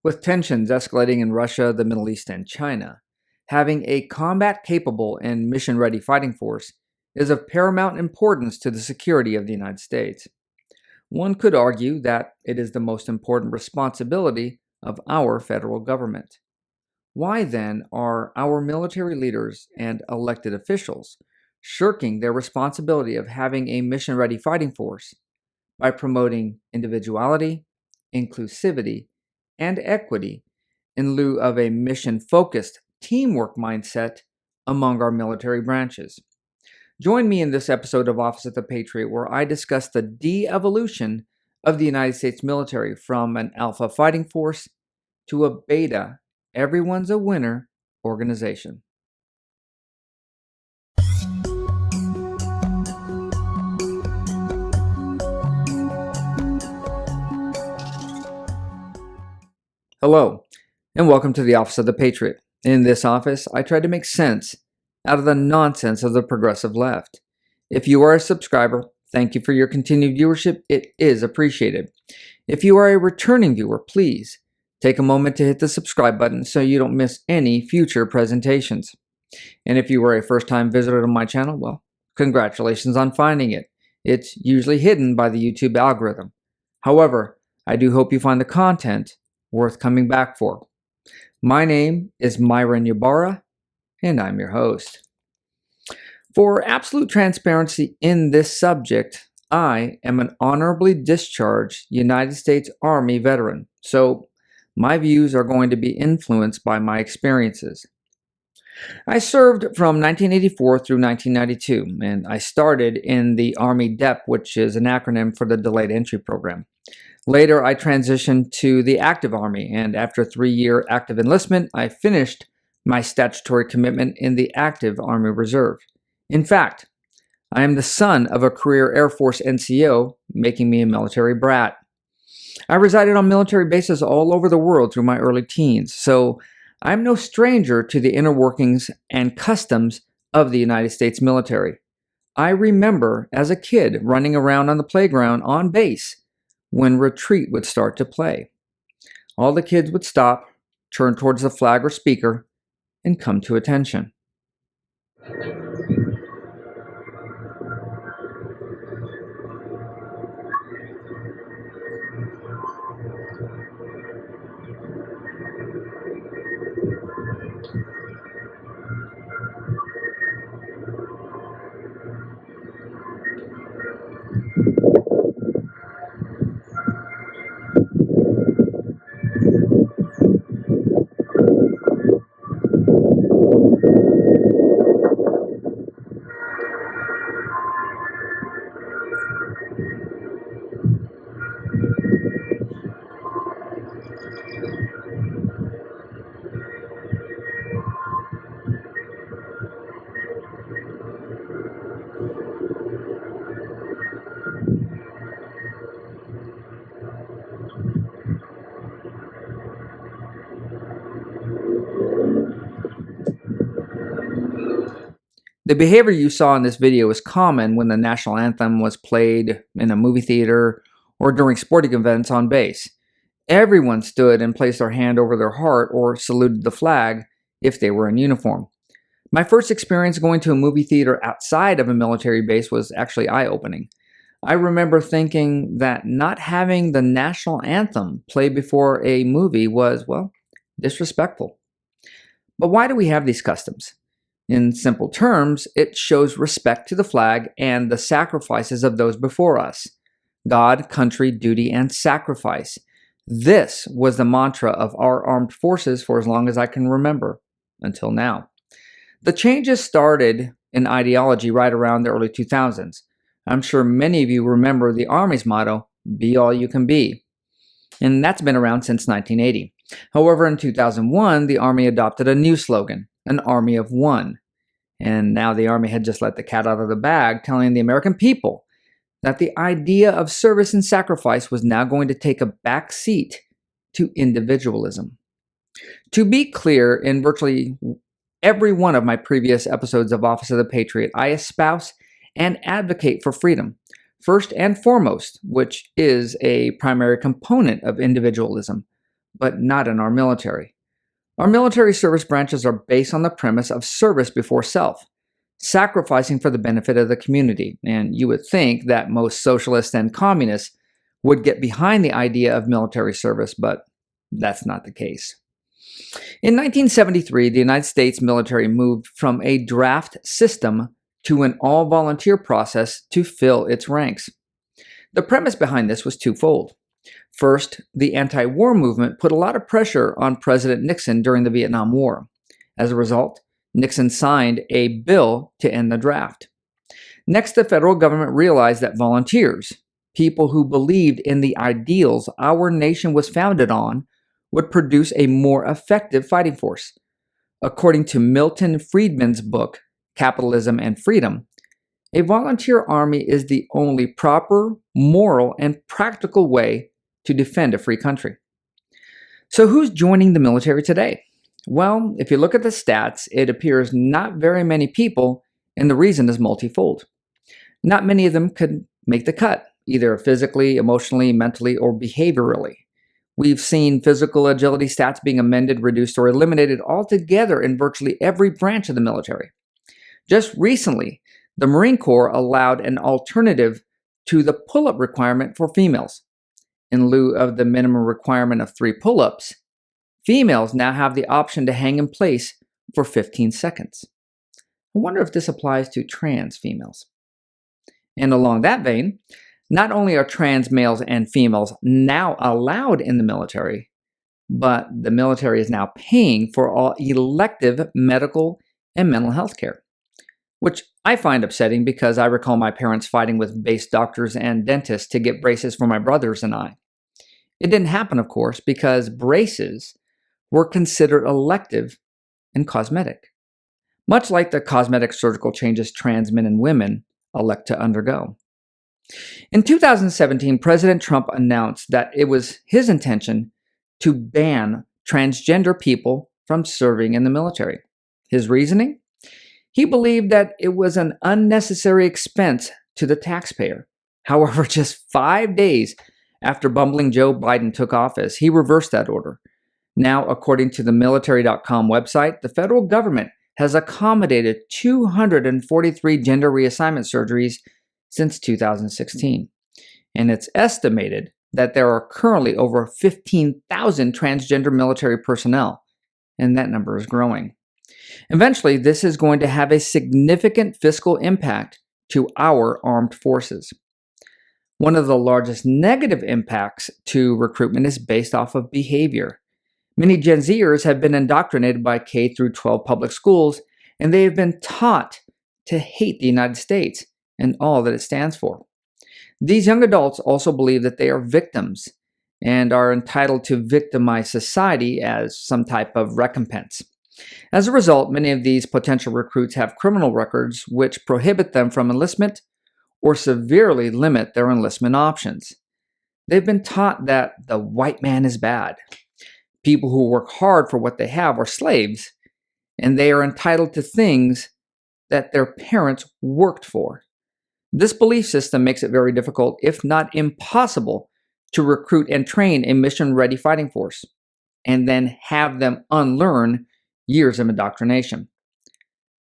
With tensions escalating in Russia, the Middle East, and China, having a combat-capable and mission-ready fighting force is of paramount importance to the security of the United States. One could argue that it is the most important responsibility of our federal government. Why then are our military leaders and elected officials shirking their responsibility of having a mission-ready fighting force by promoting individuality, inclusivity, and equity in lieu of a mission-focused teamwork mindset among our military branches? Join me in this episode of Office of the Patriot, where I discuss the de-evolution of the United States military from an alpha fighting force to a beta, everyone's a winner organization. Hello, and welcome to the Office of the Patriot. In this office, I try to make sense out of the nonsense of the progressive left. If you are a subscriber, thank you for your continued viewership. It is appreciated. If you are a returning viewer, please take a moment to hit the subscribe button so you don't miss any future presentations. And if you are a first-time visitor to my channel, well, congratulations on finding it. It's usually hidden by the YouTube algorithm. However, I do hope you find the content worth coming back for. My name is Myron Ybarra, and I'm your host. For absolute transparency in this subject, I am an honorably discharged United States Army veteran, so my views are going to be influenced by my experiences. I served from 1984 through 1992, and I started in the Army DEP, which is an acronym for the Delayed Entry Program. Later, I transitioned to the active Army, and after a 3-year active enlistment, I finished my statutory commitment in the active Army Reserve. In fact, I am the son of a career Air Force NCO, making me a military brat. I resided on military bases all over the world through my early teens, so I'm no stranger to the inner workings and customs of the United States military. I remember as a kid running around on the playground on base when retreat would start to play. All the kids would stop, turn towards the flag or speaker, and come to attention. The behavior you saw in this video is common when the national anthem was played in a movie theater or during sporting events on base. Everyone stood and placed their hand over their heart or saluted the flag if they were in uniform. My first experience going to a movie theater outside of a military base was actually eye-opening. I remember thinking that not having the national anthem play before a movie was, well, disrespectful. But why do we have these customs? In simple terms, it shows respect to the flag and the sacrifices of those before us. God, country, duty, and sacrifice. This was the mantra of our armed forces for as long as I can remember, until now. The changes started in ideology right around the early 2000s. I'm sure many of you remember the Army's motto, "Be all you can be." And that's been around since 1980. However, in 2001, the Army adopted a new slogan, an Army of One. And now the Army had just let the cat out of the bag, telling the American people that the idea of service and sacrifice was now going to take a back seat to individualism. To be clear, in virtually every one of my previous episodes of Office of the Patriot, I espouse and advocate for freedom, first and foremost, which is a primary component of individualism. but not in our military. Our military service branches are based on the premise of service before self, sacrificing for the benefit of the community. And you would think that most socialists and communists would get behind the idea of military service, but that's not the case. In 1973, the United States military moved from a draft system to an all-volunteer process to fill its ranks. The premise behind this was twofold. First, the anti-war movement put a lot of pressure on President Nixon during the Vietnam War. As a result, Nixon signed a bill to end the draft. Next, the federal government realized that volunteers, people who believed in the ideals our nation was founded on, would produce a more effective fighting force. According to Milton Friedman's book, Capitalism and Freedom, a volunteer army is the only proper, moral, and practical way to defend a free country. So who's joining the military today? Well, if you look at the stats, it appears not very many people, and the reason is multifold. Not many of them could make the cut, either physically, emotionally, mentally, or behaviorally. We've seen physical agility stats being amended, reduced, or eliminated altogether in virtually every branch of the military. Just recently, the Marine Corps allowed an alternative to the pull-up requirement for females. In lieu of the minimum requirement of 3 pull-ups, females now have the option to hang in place for 15 seconds. I wonder if this applies to trans females. And along that vein, not only are trans males and females now allowed in the military, but the military is now paying for all elective medical and mental health care, which I find upsetting because I recall my parents fighting with base doctors and dentists to get braces for my brothers and I. It didn't happen, of course, because braces were considered elective and cosmetic, much like the cosmetic surgical changes trans men and women elect to undergo. In 2017, President Trump announced that it was his intention to ban transgender people from serving in the military. His reasoning? He believed that it was an unnecessary expense to the taxpayer. However, just 5 days after bumbling Joe Biden took office, he reversed that order. Now, according to the military.com website, the federal government has accommodated 243 gender reassignment surgeries since 2016. And it's estimated that there are currently over 15,000 transgender military personnel, and that number is growing. Eventually, this is going to have a significant fiscal impact to our armed forces. One of the largest negative impacts to recruitment is based off of behavior. Many Gen Zers have been indoctrinated by K through 12 public schools, and they have been taught to hate the United States and all that it stands for. These young adults also believe that they are victims and are entitled to victimize society as some type of recompense. As a result, many of these potential recruits have criminal records which prohibit them from enlistment or severely limit their enlistment options. They've been taught that the white man is bad. People who work hard for what they have are slaves, and they are entitled to things that their parents worked for. This belief system makes it very difficult, if not impossible, to recruit and train a mission-ready fighting force, and then have them unlearn years of indoctrination.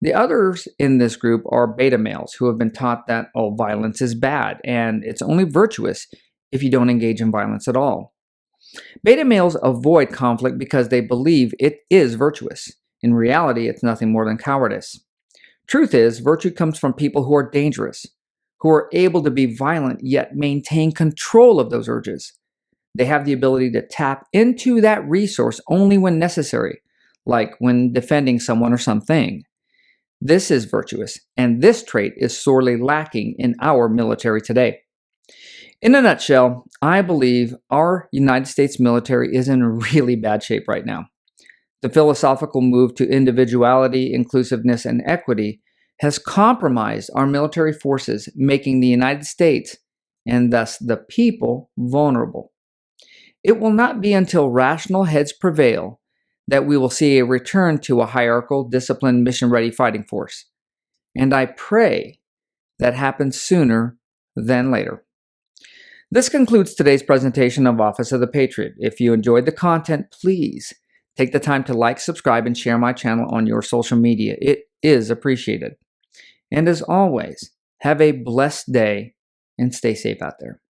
The others in this group are beta males who have been taught that all violence is bad, and it's only virtuous if you don't engage in violence at all. Beta males avoid conflict because they believe it is virtuous. In reality, it's nothing more than cowardice. Truth is, virtue comes from people who are dangerous, who are able to be violent yet maintain control of those urges. They have the ability to tap into that resource only when necessary, like when defending someone or something. This is virtuous, and this trait is sorely lacking in our military today. In a nutshell, I believe our United States military is in really bad shape right now. The philosophical move to individuality, inclusiveness, and equity has compromised our military forces, making the United States, and thus the people, vulnerable. It will not be until rational heads prevail that we will see a return to a hierarchical, disciplined, mission-ready fighting force. And I pray that happens sooner than later. This concludes today's presentation of Office of the Patriot. If you enjoyed the content, please take the time to like, subscribe, and share my channel on your social media. It is appreciated. And as always, have a blessed day and stay safe out there.